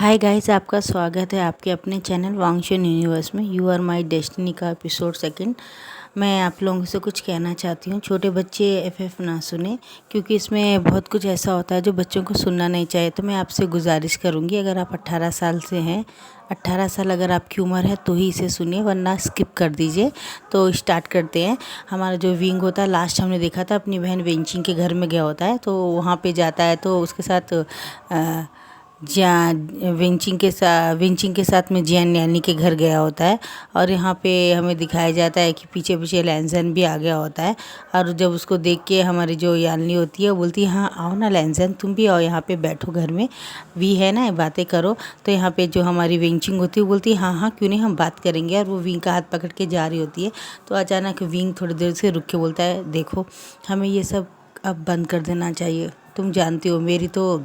Hi guys, आपका स्वागत है आपके अपने चैनल वांगशुन यूनिवर्स में। यू आर माय डेस्टिनी का एपिसोड सेकंड। मैं आप लोगों से कुछ कहना चाहती हूँ। छोटे बच्चे एफएफ ना सुने, क्योंकि इसमें बहुत कुछ ऐसा होता है जो बच्चों को सुनना नहीं चाहिए। तो मैं आपसे गुजारिश करूँगी, अगर आप 18 साल से हैं, 18 साल अगर आपकी उम्र है तो ही इसे सुनिए, वरना स्किप कर दीजिए। तो स्टार्ट करते हैं। हमारा जो विंग होता है, लास्ट हमने देखा था अपनी बहन वेंचिंग के घर में गया होता है, तो वहाँ पे जाता है तो उसके साथ विंचिंग के साथ में जियान नैनी के घर गया होता है। और यहाँ पे हमें दिखाया जाता है कि पीछे पीछे लैंसन भी आ गया होता है। और जब उसको देख के हमारी जो यालनी होती है वो बोलती है, हाँ आओ ना लैंसन, तुम भी आओ, यहाँ पे बैठो, घर में वी है ना, बातें करो। तो यहाँ पे जो हमारी विंचिंग होती है वो बोलती है, हाँ हाँ क्यों नहीं, हम बात करेंगे। और वो विंग का हाथ पकड़ के जा रही होती है। तो अचानक विंग थोड़ी देर से रुक के बोलता है, देखो हमें ये सब अब बंद कर देना चाहिए। तुम जानती हो मेरी तो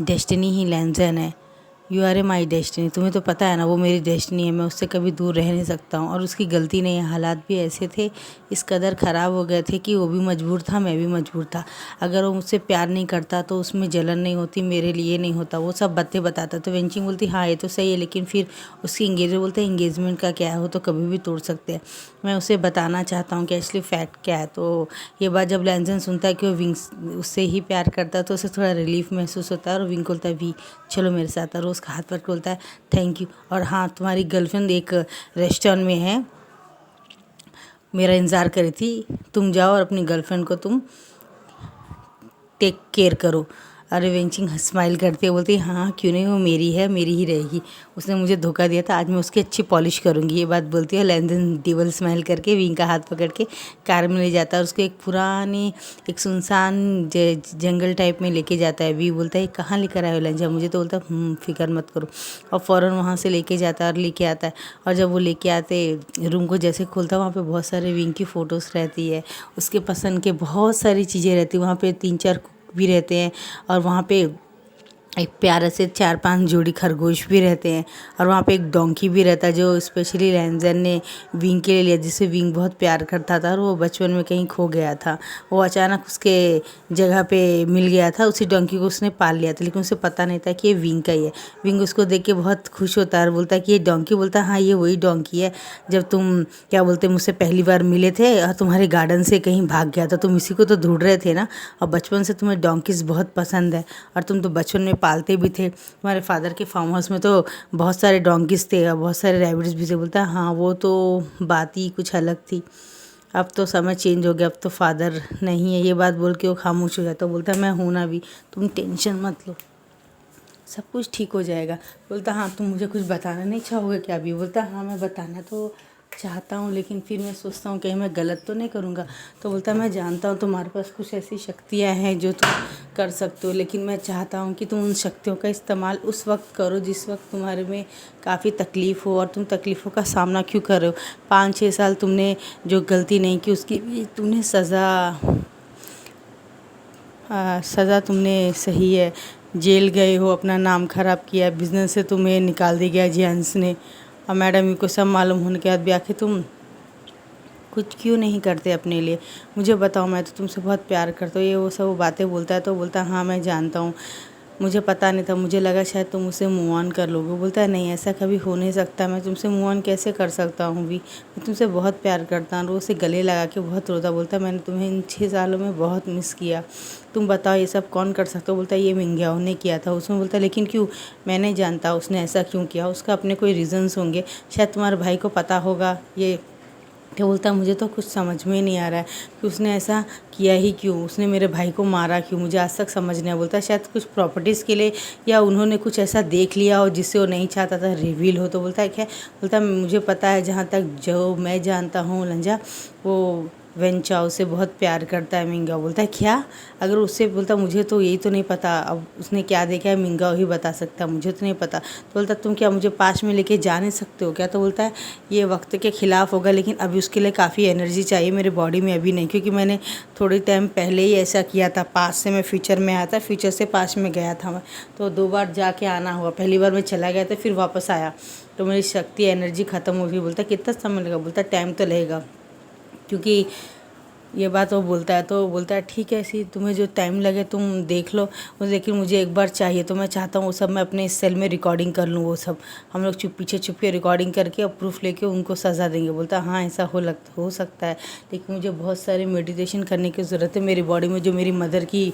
डेस्टिनी ही लैंसन है। You are a my destiny. तुम्हें तो पता है ना, वो मेरी डेस्टिनी है, मैं उससे कभी दूर रह नहीं सकता हूँ। और उसकी गलती नहीं है, हालात भी ऐसे थे, इस कदर ख़राब हो गए थे कि वो भी मजबूर था, मैं भी मजबूर था। अगर वो मुझसे प्यार नहीं करता तो उसमें जलन नहीं होती, मेरे लिए नहीं होता। वो सब बातें बताता। तो वेंचिंग बोलती, हाँ ये तो सही है, लेकिन फिर उसकी एंगेजमेंट बोलते हैं, एंगेजमेंट का क्या है, वो तो कभी भी तोड़ सकते हैं। मैं उसे बताना चाहता हूँ कि एक्चुअली फैक्ट क्या है। तो ये बात जब लैंसन सुनता है कि वो विंग उससे ही प्यार करता है, तो उसे थोड़ा रिलीफ महसूस होता है। और विंग बोलता है, वी चलो मेरे साथ। और उसका हाथ पकड़ के बोलता है, थैंक यू। और हाँ, तुम्हारी गर्लफ्रेंड एक रेस्टोरेंट में है, मेरा इंतज़ार करी थी, तुम जाओ और अपनी गर्लफ्रेंड को तुम टेक केयर करो। अरे वेंचिंग स्माइल करती है, बोलती है, हाँ क्यों नहीं, वो मेरी है, मेरी ही रहेगी। उसने मुझे धोखा दिया था, आज मैं उसकी अच्छी पॉलिश करूँगी। ये बात बोलती है। लैंसन डबल स्माइल करके विंग का हाथ पकड़ के कार में ले जाता है। और उसको एक पुरानी, एक सुनसान जंगल टाइप में लेके जाता है। वी बोलता है, कहाँ लेकर आए हो लैंसन? मुझे तो बोलता है, फिक्र मत करो। और फ़ौरन वहाँ से लेके जाता है और लेके आता है। और जब वो लेके आते रूम को जैसे खोलता है, वहाँ पे बहुत सारे विंग की फ़ोटोज़ रहती है, उसके पसंद के बहुत सारी चीज़ें रहती है। वहाँ पे 3-4 भी रहते हैं। और वहाँ पे एक प्यारे से 4-5 जोड़ी खरगोश भी रहते हैं। और वहाँ पे एक डोंकी भी रहता है, जो स्पेशली लैंसन ने विंग के लिए लिया, जिससे विंग बहुत प्यार करता था। और वो बचपन में कहीं खो गया था, वो अचानक उसके जगह पे मिल गया था। उसी डोंकी को उसने पाल लिया था, लेकिन उसे पता नहीं था कि ये विंग का ही है। विंग उसको देख के बहुत खुश होता है और बोलता है कि ये डोंकी, बोलता है, हाँ ये वही डोंकी है जब तुम क्या बोलते मुझसे पहली बार मिले थे और तुम्हारे गार्डन से कहीं भाग गया था, तुम इसी को तो ढूंढ रहे थे ना। और बचपन से तुम्हें डोंकीज बहुत पसंद है, और तुम तो बचपन में पालते भी थे। तुम्हारे फादर के फार्म हाउस में तो बहुत सारे डोंकीज थे और बहुत सारे रैबिट्स भी थे। बोलता है, हाँ वो तो बात ही कुछ अलग थी, अब तो समय चेंज हो गया, अब तो फादर नहीं है। ये बात बोल के वो खामोश हो जाता है। बोलता है, मैं हूँ ना भी, तुम टेंशन मत लो, सब कुछ ठीक हो जाएगा। बोलता, हाँ तुम मुझे कुछ बताना नहीं चाहोगे क्या अभी? बोलता, हाँ मैं बताना तो चाहता हूँ, लेकिन फिर मैं सोचता हूँ कहीं मैं गलत तो नहीं करूँगा। तो बोलता, मैं जानता हूँ तुम्हारे पास कुछ ऐसी शक्तियाँ हैं जो तुम कर सकते हो, लेकिन मैं चाहता हूँ कि तुम उन शक्तियों का इस्तेमाल उस वक्त करो जिस वक्त तुम्हारे में काफ़ी तकलीफ़ हो। और तुम तकलीफ़ों का सामना क्यों कर रहे हो? 5-6 साल तुमने जो गलती नहीं की, उसकी भी तुमने सज़ा तुमने सही है। जेल गए हो, अपना नाम ख़राब किया, बिज़नेस से तुम्हें निकाल दिया गया जेंट्स ने। और मैडम को सब मालूम होने के बाद भी आखिर तुम कुछ क्यों नहीं करते अपने लिए? मुझे बताओ, मैं तो तुमसे बहुत प्यार करता हूँ। ये वो सब बातें बोलता है। तो बोलता है, हाँ मैं जानता हूँ, मुझे पता नहीं था, मुझे लगा शायद तुम मुझसे मूव ऑन कर लोगे। बोलता है, नहीं ऐसा कभी हो नहीं सकता, मैं तुमसे मूव ऑन कैसे कर सकता हूँ भी, मैं तुमसे बहुत प्यार करता हूँ। और उसे गले लगा के बहुत रोता। बोलता है, मैंने तुम्हें इन 6 सालों में बहुत मिस किया, तुम बताओ ये सब कौन कर सकता हो? बोलता है, ये मिंग्याओ ने किया था। उसमें बोलता है, लेकिन क्यों? मैं नहीं जानता उसने ऐसा क्यों किया, उसका अपने कोई रीज़न्स होंगे, शायद तुम्हारे भाई को पता होगा ये। क्या बोलता है, मुझे तो कुछ समझ में नहीं आ रहा है कि उसने ऐसा किया ही क्यों, उसने मेरे भाई को मारा क्यों, मुझे आज तक समझ नहीं आया। बोलता है, शायद कुछ प्रॉपर्टीज़ के लिए, या उन्होंने कुछ ऐसा देख लिया हो जिससे वो नहीं चाहता था रिवील हो। तो बोलता है, क्या? बोलता है, मुझे पता है, जहाँ तक जो मैं जानता हूँ लंजा, वो वेंचाओ से बहुत प्यार करता है मिंगाओ। बोलता है, क्या? अगर उससे, बोलता मुझे तो यही तो नहीं पता, अब उसने क्या देखा है मिंगाओ ही बता सकता, मुझे तो नहीं पता। तो बोलता, तुम क्या मुझे पास में लेके जा नहीं सकते हो क्या? तो बोलता है, ये वक्त के ख़िलाफ़ होगा, लेकिन अभी उसके लिए काफ़ी एनर्जी चाहिए मेरे बॉडी में, अभी नहीं, क्योंकि मैंने थोड़ी टाइम पहले ही ऐसा किया था। पास से मैं फ्यूचर में आया था, फ्यूचर से पास में गया था मैं, तो 2 बार जाके आना हुआ। पहली बार मैं चला गया था, फिर वापस आया, तो मेरी शक्ति एनर्जी ख़त्म हो गई। बोलता, कितना समय लगेगा? बोलता, टाइम तो लगेगा, क्योंकि ये बात वो बोलता है, तो वो बोलता है ठीक है, ऐसी तुम्हें जो टाइम लगे तुम देख लो, लेकिन मुझे एक बार चाहिए, तो मैं चाहता हूँ वो सब मैं अपने इस सेल में रिकॉर्डिंग कर लूँ। वो सब हम लोग पीछे छुप के रिकॉर्डिंग करके और प्रूफ लेके उनको सज़ा देंगे। बोलता है हाँ ऐसा हो सकता है, लेकिन मुझे बहुत सारी मेडिटेशन करने की ज़रूरत है। मेरी बॉडी में जो मेरी मदर की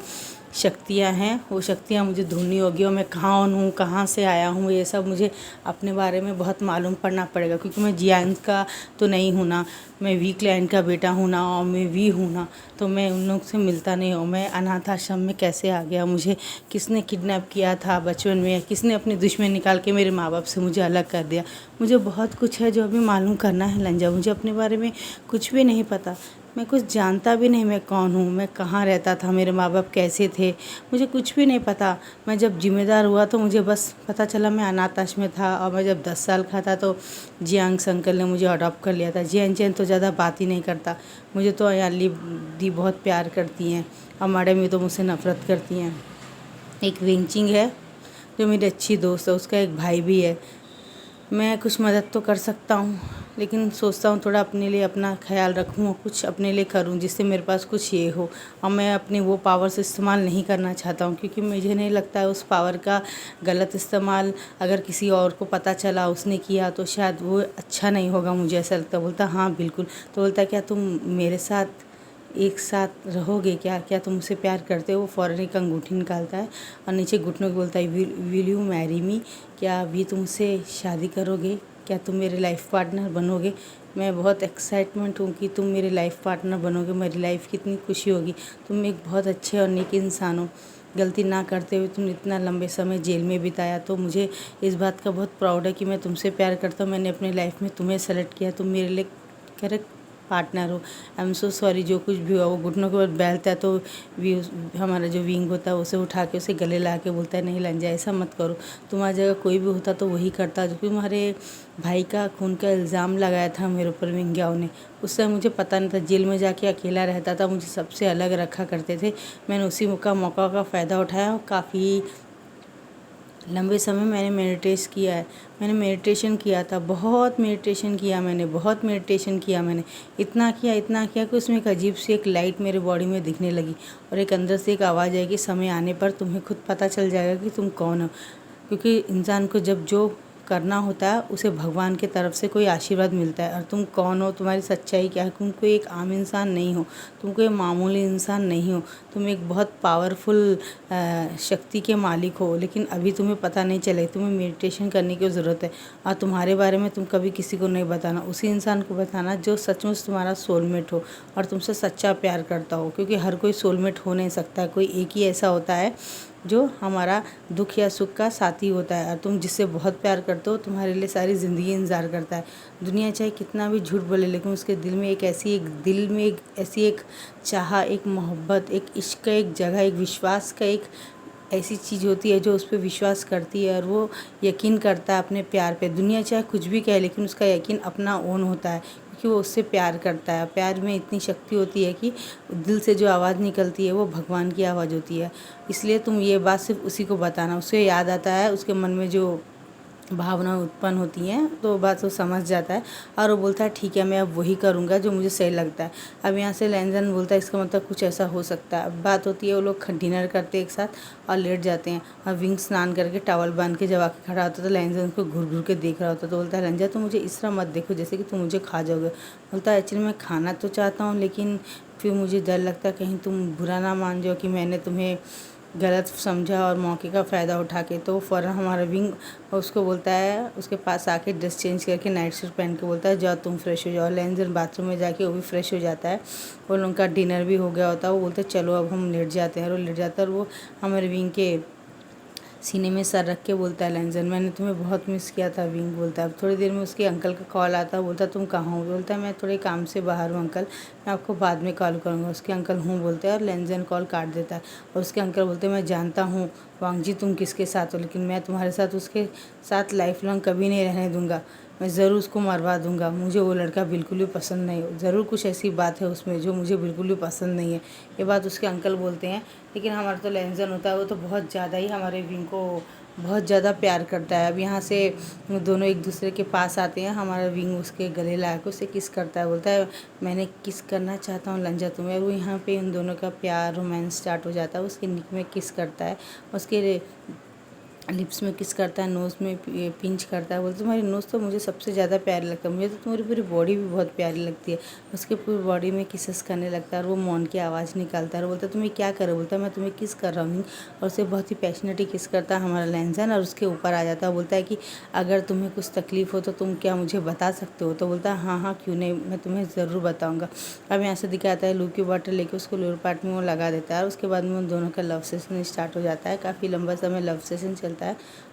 शक्तियाँ हैं, वो शक्तियाँ मुझे ढूंढनी होगी, और मैं कहाँ हूँ, कहाँ से आया हूँ, ये सब मुझे अपने बारे में बहुत मालूम पड़ना पड़ेगा, क्योंकि मैं जियांग का तो नहीं हूँ ना, मैं वी क्लैन का बेटा हूँ ना, और मैं वी हूँ ना, तो मैं उन लोग से मिलता नहीं हूँ। मैं अनाथ आश्रम में कैसे आ गया, मुझे किसने किडनैप किया था बचपन में, किसने अपनी दुश्मन निकाल के मेरे माँ बाप से मुझे अलग कर दिया। मुझे बहुत कुछ है जो अभी मालूम करना है लंजा। मुझे अपने बारे में कुछ भी नहीं पता, मैं कुछ जानता भी नहीं, मैं कौन हूँ, मैं कहाँ रहता था, मेरे माँ बाप कैसे थे, मुझे कुछ भी नहीं पता। मैं जब जिम्मेदार हुआ तो मुझे बस पता चला मैं अनाथ आश्रम में था, और मैं जब 10 साल का था तो जियांग अंकल ने मुझे अडॉप्ट कर लिया था। जियांग चैन तो ज़्यादा बात ही नहीं करता, मुझे तो याली दी बहुत प्यार करती हैं, और मैडम ये तो मुझसे नफ़रत करती हैं। एक विंचिंग है जो मेरी अच्छी दोस्त है, उसका एक भाई भी है। मैं कुछ मदद तो कर सकता हूँ, लेकिन सोचता हूँ थोड़ा अपने लिए अपना ख्याल रखूँ और कुछ अपने लिए करूँ, जिससे मेरे पास कुछ ये हो। और मैं अपने वो पावर से इस्तेमाल नहीं करना चाहता हूँ, क्योंकि मुझे नहीं लगता है उस पावर का गलत इस्तेमाल अगर किसी और को पता चला उसने किया तो शायद वो अच्छा नहीं होगा, मुझे ऐसा लगता है। बोलता हाँ बिल्कुल। तो बोलता क्या तुम मेरे साथ एक साथ रहोगे क्या, क्या तुम मुझसे प्यार करते हो। वो फ़ौरन एक अंगूठी निकालता है और नीचे घुटनों को बोलता है विल यू मैरी मी, क्या अभी तुमसे शादी करोगे, क्या तुम मेरे लाइफ पार्टनर बनोगे। मैं बहुत एक्साइटमेंट हूँ कि तुम मेरे लाइफ पार्टनर बनोगे, मेरी लाइफ कितनी खुशी होगी। तुम एक बहुत अच्छे और नेक इंसान हो, गलती ना करते हुए तुम इतना लंबे समय जेल में बिताया, तो मुझे इस बात का बहुत प्राउड है कि मैं तुमसे प्यार करता हूँ। मैंने अपनी लाइफ में तुम्हें सेलेक्ट किया, तुम मेरे लिए करेक्ट पार्टनर हो। आई एम सो सॉरी, जो कुछ भी हुआ। वो घुटनों के बाद बैठता है तो हमारा जो विंग होता है उसे उठा के उसे गले ला के बोलता है नहीं लंजा ऐसा मत करो, तुम्हारी जगह कोई भी होता तो वही करता। जो कि तुम्हारे भाई का खून का इल्ज़ाम लगाया था मेरे ऊपर विंग्याओं ने, उस समय मुझे पता नहीं था। जेल में जाके अकेला रहता था, मुझे सबसे अलग रखा करते थे। मैंने उसी मौका का फ़ायदा उठाया और काफ़ी लंबे समय मैंने मेडिटेशन किया था, बहुत मेडिटेशन किया मैंने, बहुत मेडिटेशन किया मैंने। इतना किया कि उसमें एक अजीब सी एक लाइट मेरे बॉडी में दिखने लगी, और एक अंदर से एक आवाज़ आई कि समय आने पर तुम्हें खुद पता चल जाएगा कि तुम कौन हो। क्योंकि इंसान को जब जो करना होता है उसे भगवान की तरफ से कोई आशीर्वाद मिलता है। और तुम कौन हो, तुम्हारी सच्चाई क्या है, तुम कोई एक आम इंसान नहीं हो, तुम कोई मामूली इंसान नहीं हो, तुम एक बहुत पावरफुल शक्ति के मालिक हो। लेकिन अभी तुम्हें पता नहीं चले, तुम्हें मेडिटेशन करने की ज़रूरत है। और तुम्हारे बारे में तुम कभी किसी को नहीं बताना, उसी इंसान को बताना जो सचमुच तुम्हारा सोलमेट हो और तुमसे सच्चा प्यार करता हो। क्योंकि हर कोई सोलमेट हो नहीं सकता, कोई एक ही ऐसा होता है जो हमारा दुख या सुख का साथी होता है। और तुम जिससे बहुत प्यार करते हो, तुम्हारे लिए सारी ज़िंदगी इंतज़ार करता है। दुनिया चाहे कितना भी झूठ बोले, लेकिन उसके दिल में एक ऐसी एक चाह, एक मोहब्बत, एक इश्क का एक जगह, एक विश्वास का एक ऐसी चीज़ होती है जो उस पर विश्वास करती है, और वो यकीन करता है अपने प्यार पे। दुनिया चाहे कुछ भी कहे, लेकिन उसका यकीन अपना ओन होता है, क्योंकि वो उससे प्यार करता है। प्यार में इतनी शक्ति होती है कि दिल से जो आवाज़ निकलती है वो भगवान की आवाज़ होती है। इसलिए तुम ये बात सिर्फ उसी को बताना, उसे याद आता है, उसके मन में जो भावना उत्पन्न होती हैं तो बात वो समझ जाता है, और वो बोलता है ठीक है मैं अब वही करूँगा जो मुझे सही लगता है। अब यहाँ से लैंजन बोलता है इसका मतलब कुछ ऐसा हो सकता है। अब बात होती है वो लोग डिनर करते हैं एक साथ और लेट जाते हैं, और विंग स्नान करके टॉवल बांध के जब आके खड़ा होता है तो लैंजन उसको घूर घूर के देख रहा होता है। तो बोलता है लंजा तो मुझे इस तरह मत देखो जैसे कि तुम मुझे खा जाओगे। बोलता है एक्चुअली मैं खाना तो चाहता हूँ, लेकिन फिर मुझे डर लगता है कहीं तुम बुरा ना मान जाओ कि मैंने तुम्हें गलत समझा और मौके का फ़ायदा उठा के। तो फ़ौरन हमारा विंग उसको बोलता है, उसके पास आके ड्रेस चेंज करके नाइट सूट पहन के बोलता है जाओ तुम फ्रेश हो जाओ। लैंजन बाथरूम में जाके वो भी फ्रेश हो जाता है, और उनका डिनर भी हो गया होता है। वो बोलते चलो अब हम लेट जाते हैं, और वो लेट जाता है। और वो हमारे विंग के सीने में सर रख के बोलता है लैंजन मैंने तुम्हें बहुत मिस किया था। विंग बोलता है। अब थोड़ी देर में उसके अंकल का कॉल आता है, बोलता है तुम कहाँ हो। बोलता है मैं थोड़े काम से बाहर हूँ अंकल, मैं आपको बाद में कॉल करूँगा। उसके अंकल हूँ बोलते हैं, और लैंजन कॉल काट देता है। और उसके अंकल बोलते हैं मैं जानता हूँ वांग जी तुम किसके साथ हो, लेकिन मैं तुम्हारे साथ उसके साथ लाइफ लॉन्ग कभी नहीं रहने दूंगा, मैं ज़रूर उसको मरवा दूंगा। मुझे वो लड़का बिल्कुल भी पसंद नहीं हो, ज़रूर कुछ ऐसी बात है उसमें जो मुझे बिल्कुल भी पसंद नहीं है। ये बात उसके अंकल बोलते हैं, लेकिन हमारा तो लैंजन होता है वो तो बहुत ज़्यादा ही हमारे विंग को बहुत ज़्यादा प्यार करता है। अब यहाँ से वो दोनों एक दूसरे के पास आते हैं, हमारा विंग उसके गले लगा के उसे किस करता है, बोलता है मैंने किस करना चाहता हूँ लंजा तुम्हें। वो यहाँ पे उन दोनों का प्यार रोमांस स्टार्ट हो जाता है। उसके निक में किस करता है, उसके लिप्स में किस करता है, नोज़ में पिंच करता है। बोलते तुम्हारी नोज़ तो मुझे सबसे ज़्यादा प्यारी लगता है, मुझे तो तुम्हारी पूरी बॉडी भी बहुत प्यारी लगती है। उसके पूरी बॉडी में किसेस करने लगता है और वो मौन की आवाज़ निकालता है और बोलता है तुम्हें क्या करो, बोलता है मैं तुम्हें किस कर रहा हूँ। और उसे बहुत ही पैशनेटली किस करता है हमारा लैंसन और उसके ऊपर आ जाता है। बोलता है कि अगर तुम्हें कुछ तकलीफ़ हो तो तुम क्या मुझे बता सकते हो। तो बोलता है हाँ हाँ क्यों नहीं, मैं तुम्हें ज़रूर बताऊँगा। अब यहाँ से दिखाता है लू की बॉटल लेके उसको लोअर पार्ट में वो लगा देता है और उसके बाद में उन दोनों का लव सेशन स्टार्ट हो जाता है। काफ़ी लंबा समय लव सेशन चलता है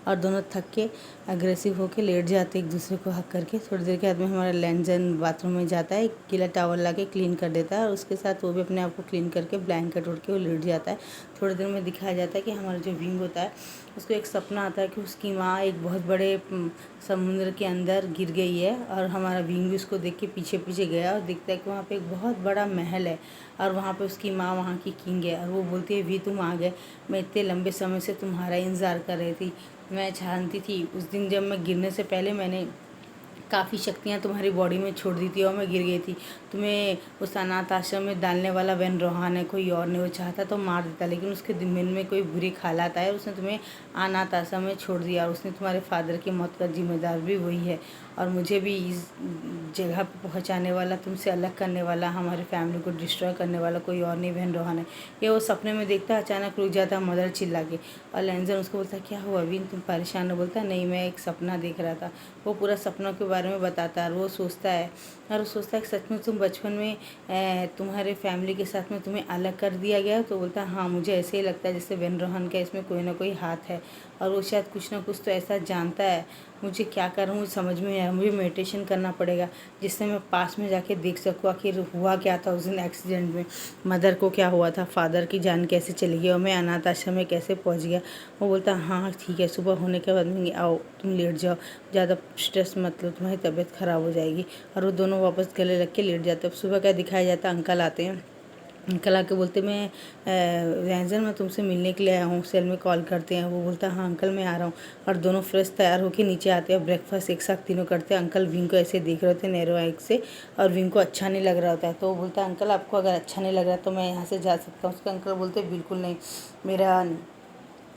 और दोनों थक के अग्रेसिव होके लेट जाते एक दूसरे को हक करके। थोड़ी देर के बाद में हमारा लैंसन बाथरूम में जाता है, एक गीला टॉवल ला के क्लीन कर देता है और उसके साथ वो भी अपने आप को क्लीन करके ब्लैंकेट उड़ के वो लेट जाता है। थोड़ी देर में दिखाया जाता है कि हमारा जो विंग होता है उसको एक सपना आता है कि उसकी माँ एक बहुत बड़े समुद्र के अंदर गिर गई है और हमारा विंग भी उसको देख के पीछे पीछे गया और देखता है कि वहाँ पे एक बहुत बड़ा महल है और वहाँ पे उसकी माँ वहाँ की किंग है। और वो बोलती है वी तुम आ गए, मैं इतने लंबे समय से तुम्हारा इंतज़ार कर रही थी। मैं जानती थी उस दिन जब मैं गिरने से पहले मैंने काफ़ी शक्तियाँ तुम्हारी बॉडी में छोड़ दी थी और मैं गिर गई थी। तुम्हें उस अनाथ आश्रम में डालने वाला वैन रोहान है, कोई और नहीं। वो चाहता तो मार देता, लेकिन उसके दिल में कोई बुरी ख़ालात आई और उसने तुम्हें अनाथ आश्रम में छोड़ दिया और उसने तुम्हारे फादर की मौत का जिम्मेदार भी वही है। और मुझे भी इस जगह पे पहुंचाने वाला, तुमसे अलग करने वाला, हमारी फैमिली को डिस्ट्रॉय करने वाला कोई और नहीं वैन रोहान है। ये वो सपने में देखता है, अचानक रुक जाता मदर चिल्ला के और लैंसन उसको बोलता है क्या हुआ अभी, तुम परेशान हो। बोलता है नहीं मैं एक सपना देख रहा था। वो पूरा सपनों के बारे में बताता है और वो सोचता है कि सच में तुम बचपन में तुम्हारे फैमिली के साथ में तुम्हें अलग कर दिया गया। तो बोलता है हाँ मुझे ऐसे ही लगता है जैसे वैन रोहान का इसमें कोई ना कोई हाथ है और वो शायद कुछ ना कुछ तो ऐसा जानता है। मुझे क्या करूँ मुझे समझ में नहीं आया, मुझे मेडिटेशन करना पड़ेगा जिससे मैं पास में जाके देख सकूँ आखिर हुआ क्या था उस दिन एक्सीडेंट में, मदर को क्या हुआ था, फादर की जान कैसे चली गई और मैं अनाथ आश्रम में कैसे पहुँच गया। वो बोलता हाँ ठीक है, सुबह होने के बाद में आओ तुम लेट जाओ, ज़्यादा स्ट्रेस मत लो, तुम्हारी तबीयत ख़राब हो जाएगी। और वो दोनों वापस गले लग के लेट जाते हैं। सुबह क्या दिखाया जाता है, अंकल आते हैं। अंकल आके बोलते मैं लैंसन मैं तुमसे मिलने के लिए आया हूँ। सेल में कॉल करते हैं, वो बोलता हाँ अंकल मैं आ रहा हूँ। और दोनों फ्रेश तैयार होके नीचे आते हैं, ब्रेकफास्ट एक साथ तीनों करते हैं। अंकल विंग को ऐसे देख रहे होते नैरो आँख से और विंग को अच्छा नहीं लग रहा होता है। तो वो बोलता है अंकल आपको अगर अच्छा नहीं लग रहा तो मैं यहाँ से जा सकता हूँ। उसके अंकल बोलते बिल्कुल नहीं,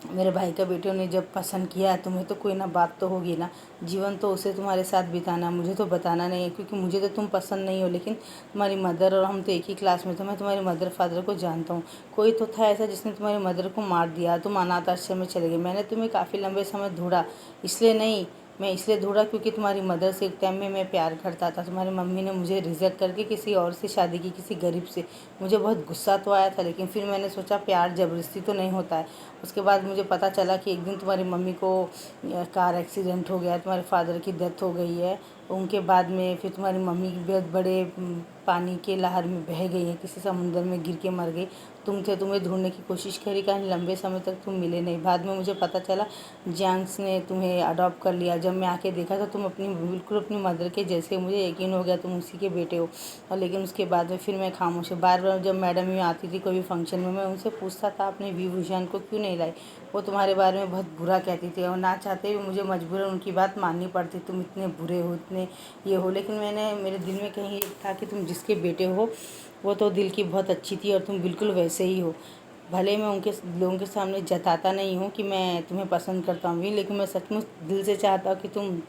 मेरे भाई का बेटे ने जब पसंद किया है तुम्हें तो कोई ना बात तो होगी ना, जीवन तो उसे तुम्हारे साथ बिताना, मुझे तो बताना नहीं है क्योंकि मुझे तो तुम पसंद नहीं हो। लेकिन तुम्हारी मदर और हम तो एक ही क्लास में थे, मैं तुम्हारे मदर फादर को जानता हूँ। कोई तो था ऐसा जिसने तुम्हारी मदर को मार दिया, तुम अनाथ आश्रम में चले गए। मैंने तुम्हें काफ़ी लंबे समय ढूंढा, इसलिए नहीं, मैं इसलिए ढूंढा क्योंकि तुम्हारी मदर से एक टाइम में मैं प्यार करता था। तुम्हारी मम्मी ने मुझे रिजेक्ट करके किसी और से शादी की, किसी गरीब से। मुझे बहुत गुस्सा तो आया था, लेकिन फिर मैंने सोचा प्यार ज़बरदस्ती तो नहीं होता है। उसके बाद मुझे पता चला कि एक दिन तुम्हारी मम्मी को कार एक्सीडेंट हो गया, तुम्हारे फादर की डेथ हो गई है। उनके बाद में फिर तुम्हारी मम्मी की बहुत बड़े पानी के लहर में बह गई है, किसी समुद्र में गिर के मर गई। तुम थे, तुम्हें ढूंढने की कोशिश करी, कहीं लंबे समय तक तुम मिले नहीं। बाद में मुझे पता चला जैंक्स ने तुम्हें अडॉप्ट कर लिया। जब मैं आके देखा तो तुम बिल्कुल अपनी मदर के जैसे, मुझे यकीन हो गया तुम उसी के बेटे हो। और लेकिन उसके बाद में फिर मैं खामोश। बार बार जब मैडम यहाँ आती थी कोई भी फंक्शन में, मैं उनसे पूछता था अपने विभूषण को क्यों नहीं लाई। वो तुम्हारे बारे में बहुत बुरा कहती थी और ना चाहते हुए मुझे मजबूरन उनकी बात माननी पड़ती, तुम इतने बुरे हो, इतने ये हो। लेकिन मेरे दिल में कहीं था कि तुम जिसके बेटे हो वो तो दिल की बहुत अच्छी थी और तुम बिल्कुल वैसे ही हो। भले मैं उनके लोगों के सामने जताता नहीं हूँ कि मैं तुम्हें पसंद करता हूँ भी, लेकिन मैं सचमुच दिल से चाहता हूँ कि तुम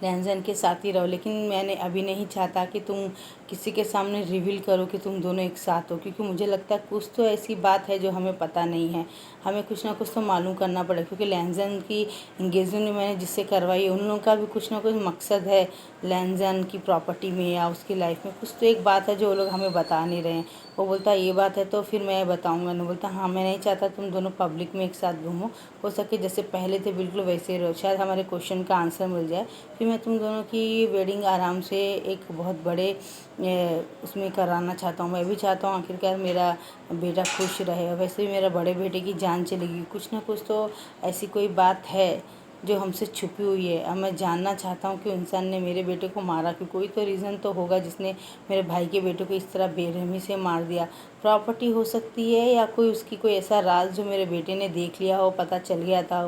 लैंसन के साथ ही रहो। लेकिन मैंने अभी नहीं चाहता कि तुम किसी के सामने रिवील करो कि तुम दोनों एक साथ हो, क्योंकि मुझे लगता है कुछ तो ऐसी बात है जो हमें पता नहीं है। हमें कुछ ना कुछ तो मालूम करना पड़ेगा, क्योंकि लैंसन की इंगेजमेंट मैंने जिससे करवाई उन लोगों का भी कुछ ना कुछ मकसद है लैंसन की प्रॉपर्टी में या उसकी लाइफ में। कुछ तो एक बात है जो वो लोग हमें बता नहीं रहे हैं। वो बोलता है ये बात है तो फिर मैं बताऊँगा। नहीं बोलता हाँ मैं नहीं चाहता तुम दोनों पब्लिक में एक साथ घूमो, हो सके जैसे पहले थे बिल्कुल वैसे ही रहो, शायद हमारे क्वेश्चन का आंसर मिल जाए। फिर मैं तुम दोनों की वेडिंग आराम से एक बहुत बड़े उसमें कराना चाहता हूँ। मैं भी चाहता हूँ आखिरकार मेरा बेटा खुश रहे। वैसे भी मेरा बड़े बेटे की जान चलेगी, कुछ ना कुछ तो ऐसी कोई बात है जो हमसे छुपी हुई है। अब मैं जानना चाहता हूँ कि इंसान ने मेरे बेटे को मारा कि कोई तो रीज़न तो होगा जिसने मेरे भाई के बेटे को इस तरह बेरहमी से मार दिया। प्रॉपर्टी हो सकती है या कोई उसकी कोई ऐसा राज जो मेरे बेटे ने देख लिया हो, पता चल गया था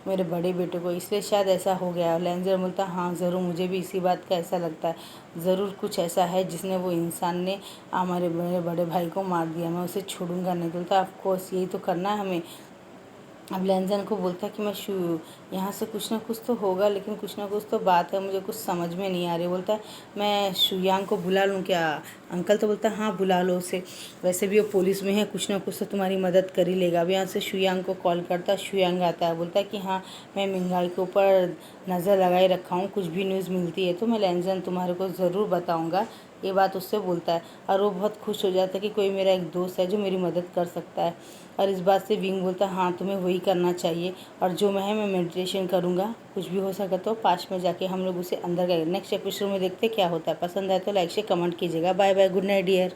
मेरे बड़े बेटे को, इसलिए शायद ऐसा हो गया। लेंजर बोलता हाँ ज़रूर, मुझे भी इसी बात का ऐसा लगता है, ज़रूर कुछ ऐसा है जिसने वो इंसान ने हमारे मेरे बड़े भाई को मार दिया। मैं उसे छोड़ूंगा नहीं। बोलता ऑफ कोर्स यही तो करना है हमें। अब लेंजन को बोलता है कि मैं यहाँ से कुछ ना कुछ तो होगा, लेकिन कुछ ना कुछ तो बात है, मुझे कुछ समझ में नहीं आ रही। बोलता है मैं शुयांग को बुला लूँ क्या? अंकल तो बोलता है हाँ बुला लो उसे, वैसे भी वो पुलिस में है, कुछ ना कुछ तो तुम्हारी मदद कर ही लेगा। अब यहाँ से शुयांग को कॉल करता है, शुयांग आता है, बोलता है कि हाँ मैं मिंगाई के ऊपर नज़र लगाए रखा हूँ, कुछ भी न्यूज़ मिलती है तो मैं लेंजन तुम्हारे को ज़रूर बताऊँगा। ये बात उससे बोलता है और वो बहुत खुश हो जाता है कि कोई मेरा एक दोस्त है जो मेरी मदद कर सकता है। और इस बात से विंग बोलता है हाँ तुम्हें वही करना चाहिए, और जो मैं मेडिटेशन करूँगा, कुछ भी हो सका तो पास में जाके हम लोग उसे अंदर गए। नेक्स्ट एपिसोड में देखते क्या होता है। पसंद आए तो लाइक से कमेंट कीजिएगा। Bye bye, good night dear.